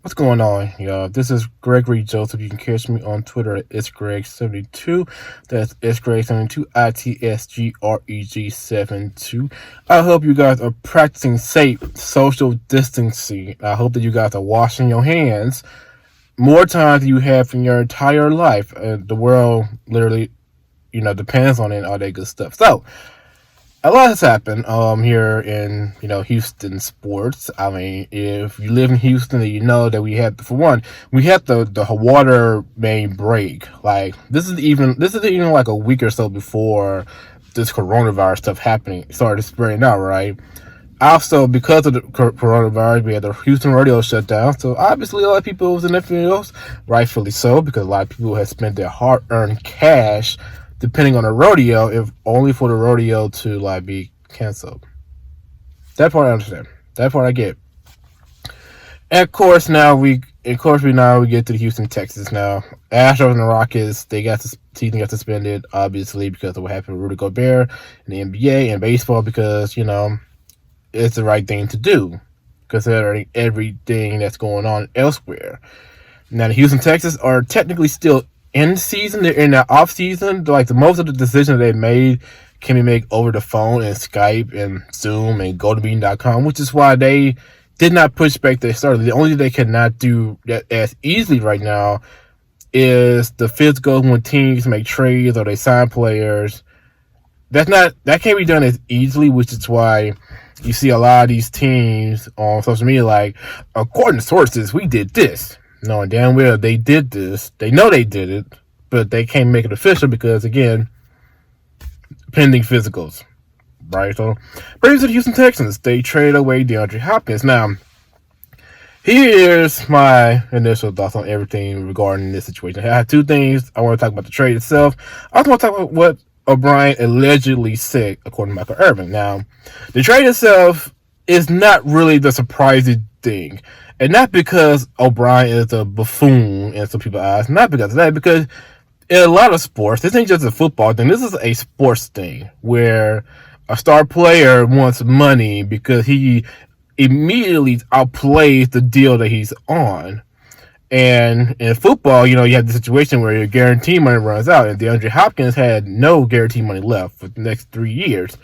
What's going on, y'all? This is Gregory Joseph. You can catch me on Twitter at itsgreg72. That's itsgreg72, ITSGREG72. I hope you guys are practicing safe social distancing. I hope that you guys are washing your hands more times than you have in your entire life. The world literally, depends on it and all that good stuff. So, a lot has happened here in Houston sports. I mean, if you live in Houston, then you know that we had the water main break. Like this is even like a week or so before this coronavirus stuff started spreading out, right? Also, because of the coronavirus, we had the Houston rodeo shut down. So obviously, a lot of people was in their fields, rightfully so, because a lot of people had spent their hard-earned cash depending on the rodeo, if only for the rodeo to be canceled. That part I understand. That part I get. And of course now we get to the Houston Texans now. Astros and the Rockets, season got suspended, obviously, because of what happened with Rudy Gobert in the NBA and baseball, because, it's the right thing to do, considering everything that's going on elsewhere. Now the Houston Texans are technically still in season. They're in the off season. Like most of the decisions they made can be made over the phone and Skype and Zoom and GoToMeeting.com, which is why they did not push back their start. The only thing they cannot do that as easily right now is the physical when teams make trades or they sign players. That can't be done as easily, which is why you see a lot of these teams on social media like, according to sources, we did this. Knowing damn well they did this. They know they did it, but they can't make it official because, again, pending physicals. Right? So, brings to the Houston Texans. They traded away Deandre Hopkins. Now, here's my initial thoughts on everything regarding this situation. I have two things. I want to talk about the trade itself. I also want to talk about what O'Brien allegedly said, according to Michael Irvin. Now, the trade itself is not really the surprising thing. And not because O'Brien is a buffoon in some people's eyes. Not because of that. Because in a lot of sports, this ain't just a football thing. This is a sports thing where a star player wants money because he immediately outplays the deal that he's on. And in football, you have the situation where your guaranteed money runs out. And DeAndre Hopkins had no guaranteed money left for the next 3 years.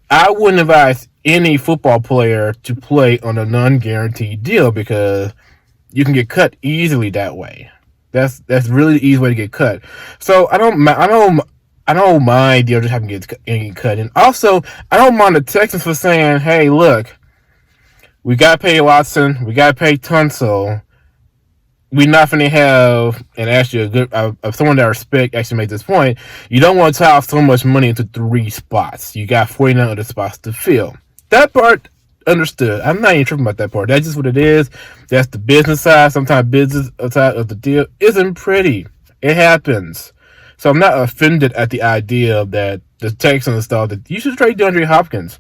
I wouldn't advise any football player to play on a non-guaranteed deal because you can get cut easily that way. That's really the easy way to get cut. So I don't mind DeAndre Hopkins getting cut. And also, I don't mind the Texans for saying, hey, look, we got to pay Watson, we got to pay Tunsil. We're not going to have, and actually someone that I respect actually made this point, you don't want to tie so much money into 3 spots. You got 49 other spots to fill. That part, understood. I'm not even tripping about that part. That's just what it is. That's the business side. Sometimes business side of the deal isn't pretty. It happens. So I'm not offended at the idea that the Texans thought that you should trade DeAndre Hopkins.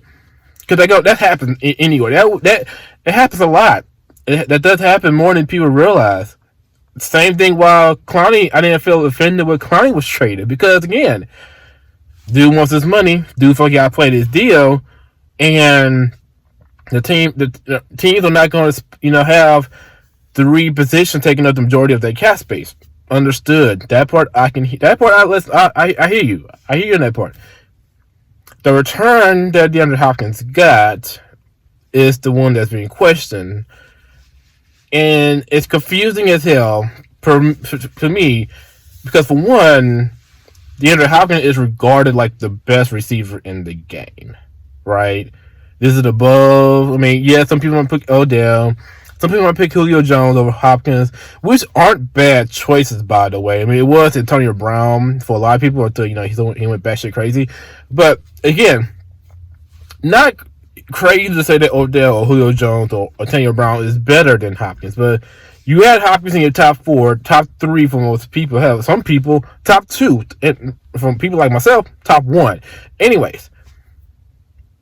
Because that happens anyway. That it happens a lot. That does happen more than people realize. Same thing while Clowney, I didn't feel offended when Clowney was traded. Because, again, dude wants his money. Dude fucking got to play this deal. And the teams are not going to, have 3 positions taking up the majority of their cap space. Understood. That part I hear you. I hear you in that part. The return that DeAndre Hopkins got is the one that's being questioned. And it's confusing as hell to me because, for one, DeAndre Hopkins is regarded like the best receiver in the game, right? This is above. I mean, yeah, some people want to pick Odell. Some people want to pick Julio Jones over Hopkins, which aren't bad choices, by the way. I mean, it was Antonio Brown for a lot of people until, he went batshit crazy. But, again, not crazy to say that Odell or Julio Jones or Antonio Brown is better than Hopkins, but you had Hopkins in your top 4, top 3 for most people. Hell, some people top 2, and from people like myself, top 1.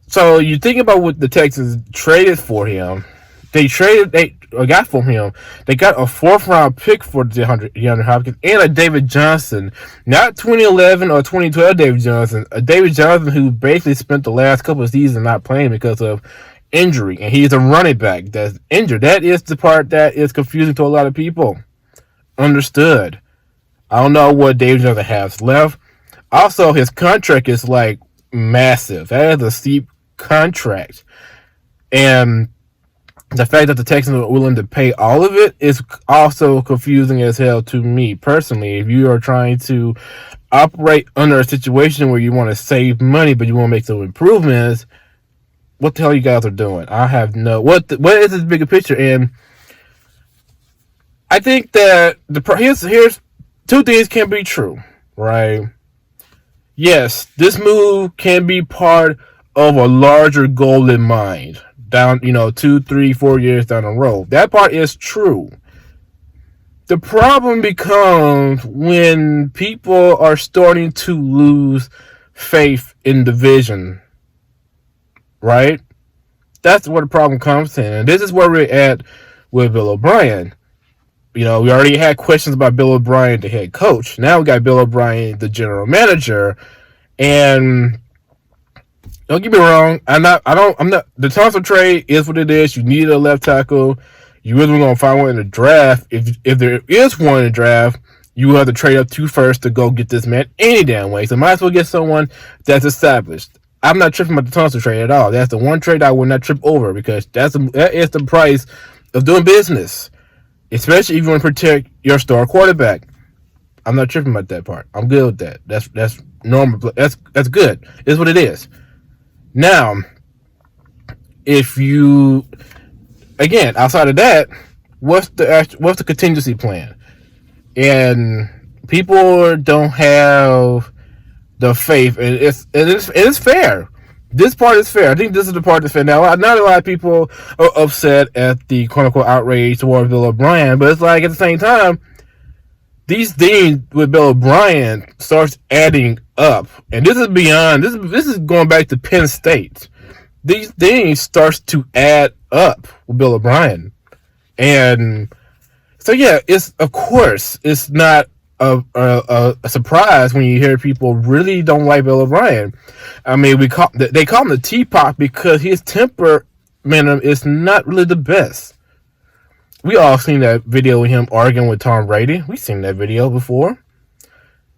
So you think about what the Texans traded for him. They got for him. They got a 4th round pick for DeAndre Hopkins and a David Johnson, not 2011 or 2012 David Johnson, a David Johnson who basically spent the last couple of seasons not playing because of injury, and he's a running back that's injured. That is the part that is confusing to a lot of people. Understood. I don't know what David Johnson has left. Also, his contract is like massive. That is a steep contract. And the fact that the Texans are willing to pay all of it is also confusing as hell to me personally. If you are trying to operate under a situation where you want to save money but you want to make some improvements, what the hell you guys are doing? I have no... What is this bigger picture? And I think that here's two things can be true, right? Yes, this move can be part of a larger goal in mind. Down, 2, 3, 4 years down the road. That part is true. The problem becomes when people are starting to lose faith in the vision. Right? That's where the problem comes in. And this is where we're at with Bill OBrien. We already had questions about Bill OBrien, the head coach. Now we got Bill OBrien, the general manager. And don't get me wrong. The Thompson trade is what it is. You need a left tackle. You really going to find one in the draft. If there is one in the draft, you have to trade up 2 first to go get this man any damn way. So might as well get someone that's established. I'm not tripping about the Thompson trade at all. That's the one trade I will not trip over because that is the price of doing business. Especially if you want to protect your star quarterback. I'm not tripping about that part. I'm good with that. That's normal. That's good. It's what it is. Now, if you, again, outside of that, what's the contingency plan? And people don't have the faith, and it's fair. This part is fair. I think this is the part that's fair. Now, not a lot of people are upset at the quote-unquote outrage towards Bill OBrien, but it's like at the same time, these things with Bill OBrien starts adding up, and this is beyond. This is going back to Penn State. These things starts to add up with Bill OBrien, and so yeah, it's not a surprise when you hear people really don't like Bill OBrien. I mean, they call him the teapot because his temperament is not really the best. We all seen that video of him arguing with Tom Brady. We've seen that video before.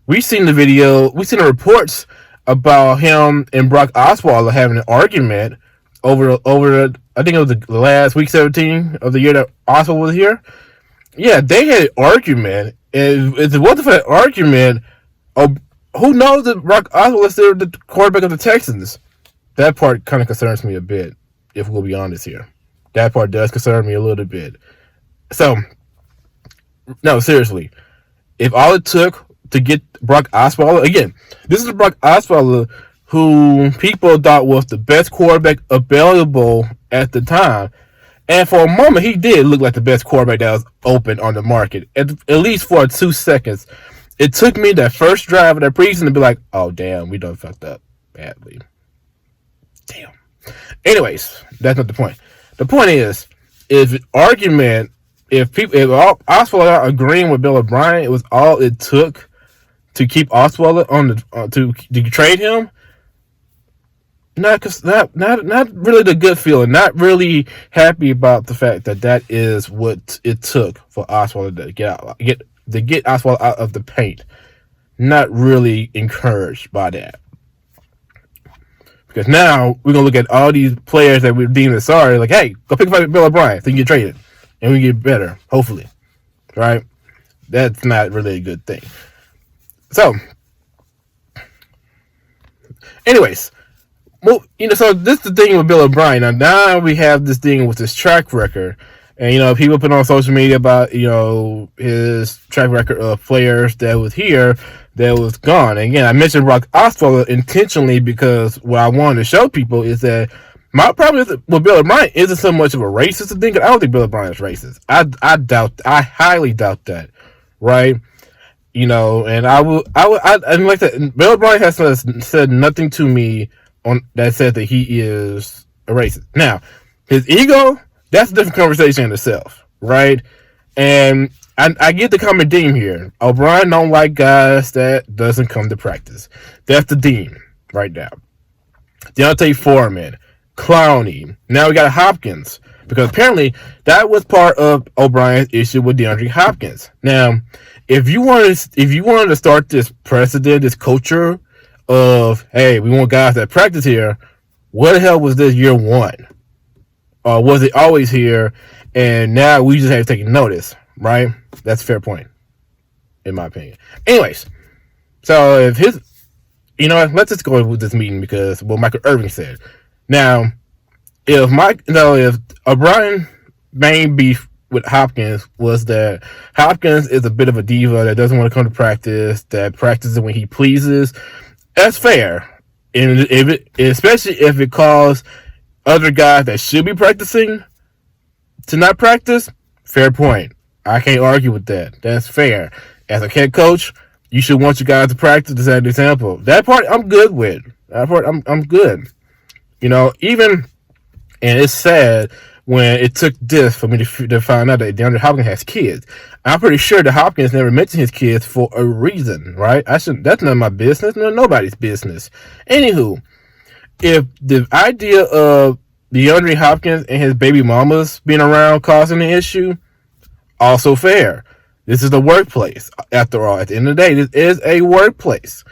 We've seen the reports about him and Brock Osweiler having an argument over I think it was the last week 17 of the year that Osweiler was here. Yeah, they had an argument. And if it wasn't for that argument, who knows that Brock Osweiler is still the quarterback of the Texans? That part kind of concerns me a bit, if we'll be honest here. That part does concern me a little bit. So, no, seriously. If all it took to get Brock Osweiler, again, this is Brock Osweiler who people thought was the best quarterback available at the time. And for a moment, he did look like the best quarterback that was open on the market, at least for 2 seconds. It took me that first drive of that preseason to be like, oh, damn, we done fucked up badly. Damn. Anyways, that's not the point. The point is, if Osweiler agreeing with Bill OBrien, it was all it took to keep Osweiler to trade him. Not really the good feeling. Not really happy about the fact that is what it took for Osweiler to get Osweiler out of the paint. Not really encouraged by that. Because now we're gonna look at all these players that we're deeming sorry, like, hey, go pick up Bill OBrien so you can get traded. And we get better, hopefully. Right? That's not really a good thing. So, anyways, well, so this is the thing with Bill OBrien. Now we have this thing with his track record. And, people put on social media about, his track record of players that was here, that was gone. And again, I mentioned Brock Osweiler intentionally because what I wanted to show people is that my problem with Bill OBrien isn't so much of a racist thing. I don't think Bill OBrien is racist. I highly doubt that, right? And and like that. Bill OBrien has said nothing to me that said that he is a racist. Now, his ego, that's a different conversation in itself, right? And I get the common theme here. OBrien don't like guys that doesn't come to practice. That's the theme right now. Deontay Foreman, Clowney. Now we got Hopkins, because apparently that was part of O'Brien's issue with DeAndre Hopkins. Now, if you wanted to start this precedent, this culture of, hey, we want guys that practice here, what the hell was this year one? Or was it always here, and now we just have to take notice, right? That's a fair point, in my opinion. Anyways, so if let's just go with this meeting, because what Michael Irvin said. Now, if O'Brien main beef with Hopkins was that Hopkins is a bit of a diva that doesn't want to come to practice, that practices when he pleases, that's fair. And especially if it caused other guys that should be practicing to not practice, fair point. I can't argue with that. That's fair. As a head coach, you should want your guys to practice to set an example. That part I'm good with. That part I'm good. And it's sad when it took this for me to find out that Deandre Hopkins has kids. I'm pretty sure that Hopkins never mentioned his kids for a reason, right? That's none of my business. Nobody's business. Anywho, if the idea of DeAndre Hopkins and his baby mamas being around causing an issue, also fair. This is the workplace. After all, at the end of the day, this is a workplace.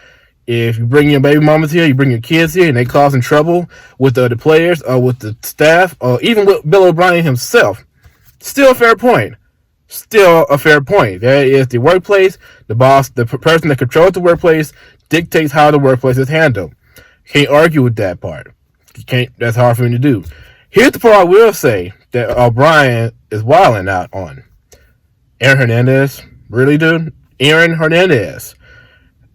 If you bring your baby mamas here, you bring your kids here, and they causing trouble with the other players or with the staff or even with Bill OBrien himself, still a fair point. Still a fair point. That is the workplace. The boss, the person that controls the workplace, dictates how the workplace is handled. Can't argue with that part. That's hard for me to do. Here's the part I will say that O'Brien is wilding out on. Aaron Hernandez. Really, dude? Aaron Hernandez.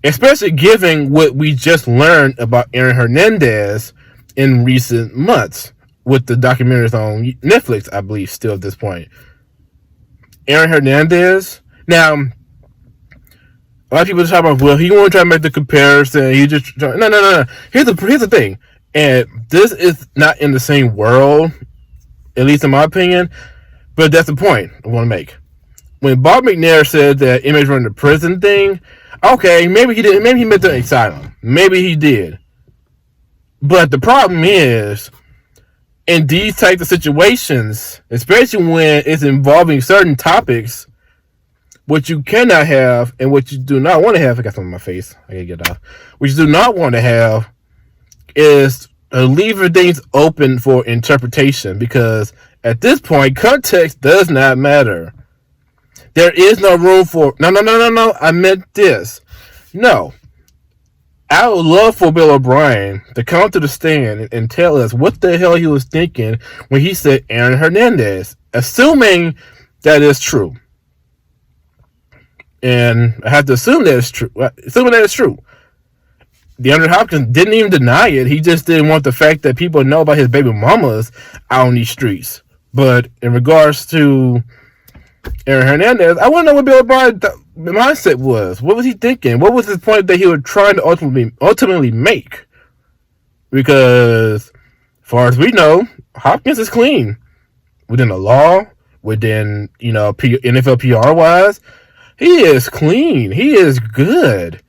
Especially given what we just learned about Aaron Hernandez in recent months with the documentaries on Netflix, I believe, still at this point. Aaron Hernandez. Now, a lot of people talk about, well, he won't try to make the comparison. He just no. Here's the thing, and this is not in the same world, at least in my opinion. But that's the point I want to make. When Bob McNair said that image run the prison thing, okay, maybe he didn't. Maybe he meant the asylum. Maybe he did. But the problem is, in these types of situations, especially when it's involving certain topics, what you cannot have and what you do not want to have, I got something on my face, I gotta get it off. What you do not want to have is leaving things open for interpretation, because at this point, context does not matter. There is no room for, no, I meant this. No. I would love for Bill OBrien to come to the stand and tell us what the hell he was thinking when he said Aaron Hernandez, assuming that is true. And I have to assume that it's true. Assuming that it's true. DeAndre Hopkins didn't even deny it. He just didn't want the fact that people know about his baby mamas out on these streets. But in regards to Aaron Hernandez, I want to know what Bill OBrien's mindset was. What was he thinking? What was his point that he was trying to ultimately make? Because, as far as we know, Hopkins is clean within the law, within NFL PR wise. He is clean. He is good.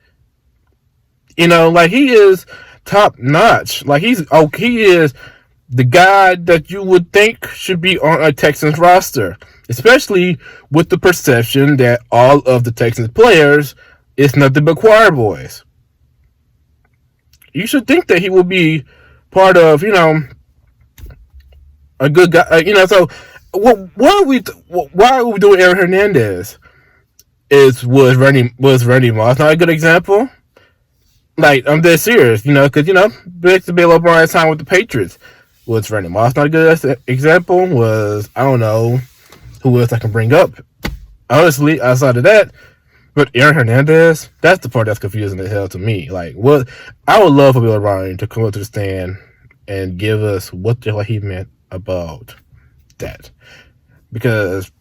Like he is top notch. Like he is the guy that you would think should be on a Texans roster. Especially with the perception that all of the Texans players is nothing but choir boys. You should think that he will be part of, a good guy. So why are we doing Aaron Hernandez? Was Randy Moss not a good example? Like, I'm dead serious, because Bill OBrien's time with the Patriots. Was Randy Moss not a good example? I don't know who else I can bring up, honestly, outside of that. But Aaron Hernandez, that's the part that's confusing as hell to me. Like, what I would love for Bill OBrien to come up to the stand and give us what the hell he meant about that. Because,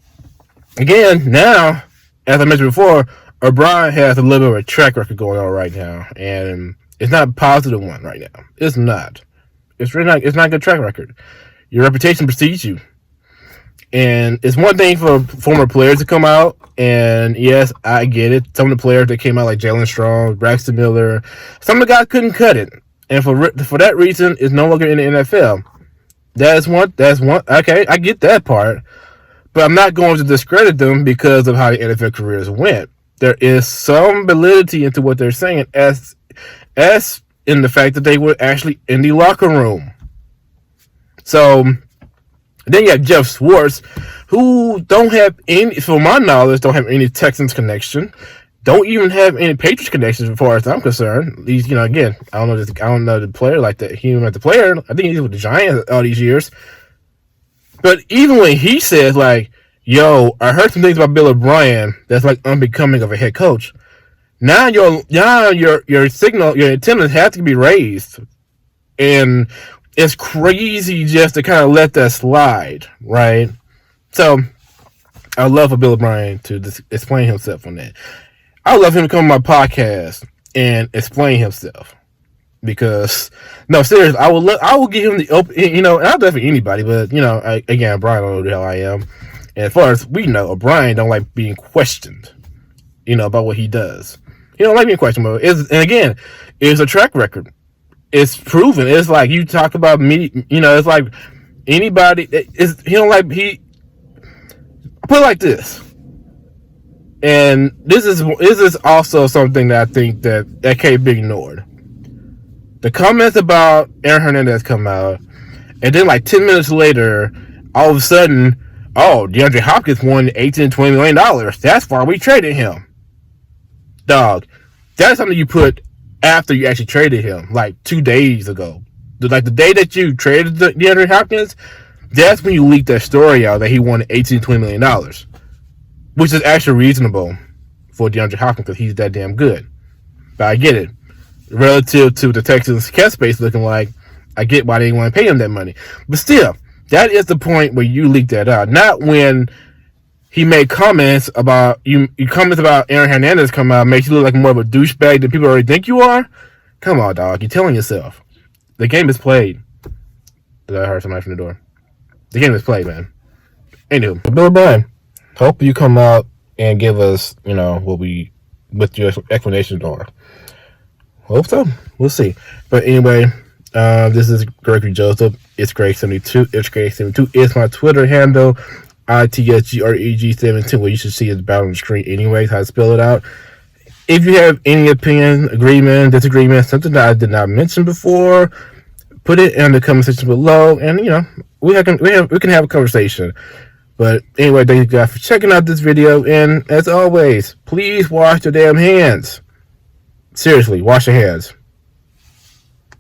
again, now, as I mentioned before, OBrien has a little bit of a track record going on right now. And it's not a positive one right now. It's not. It's really not. It's not a good track record. Your reputation precedes you. And it's one thing for former players to come out, and yes, I get it. Some of the players that came out, like Jalen Strong, Braxton Miller, some of the guys couldn't cut it, and for that reason, is no longer in the NFL. That's one. Okay, I get that part, but I'm not going to discredit them because of how the NFL careers went. There is some validity into what they're saying, as in the fact that they were actually in the locker room. So then you have Jeff Schwartz, who don't have any, from my knowledge, don't have any Texans connection. Don't even have any Patriots connections as far as I'm concerned. These, again, I don't know the player like that. He met the player. I think he's with the Giants all these years. But even when he says like, "Yo, I heard some things about Bill OBrien that's like unbecoming of a head coach," now your signal, your antennas have to be raised, and it's crazy just to kind of let that slide, right? So I would love for Bill OBrien to just explain himself on that. I would love him to come on my podcast and explain himself. Because no, seriously, I will give him the open, and I'll do it for anybody, but again, Brian don't know who the hell I am. And as far as we know, Brian don't like being questioned, about what he does. He don't like being questioned, and again, it's a track record. It's proven. It's like you talk about me, it's like anybody. He don't like he. Put it like this. And this is also something that I think that can't be ignored. The comments about Aaron Hernandez come out, and then like 10 minutes later, all of a sudden, Deandre Hopkins won $18 $20 million. That's why we traded him. Dog, that's something you put after you actually traded him, like 2 days ago. Like the day that you traded DeAndre Hopkins, that's when you leaked that story out that he won $18 $20 million. Which is actually reasonable for DeAndre Hopkins because he's that damn good. But I get it. Relative to the Texans cap space looking like, I get why they didn't want to pay him that money. But still, that is the point where you leaked that out. Not when he made comments about comments about Aaron Hernandez come out makes you look like more of a douchebag than people already think you are. Come on, dog. You're telling yourself. The game is played. Did I hear somebody from the door? The game is played, man. Anywho, Bill OBrien, hope you come out and give us, what your explanations are. Hope so. We'll see. But anyway, this is Gregory Joseph. It's Greg72. It's Greg72. It's my Twitter handle, ITSGREG72. Well, you should see it about on the screen anyways, how to spell it out. If you have any opinion, agreement, disagreement, something that I did not mention before, put it in the comment section below, and we can have a conversation. But anyway, thank you guys for checking out this video, and as always, please wash your damn hands. Seriously, wash your hands.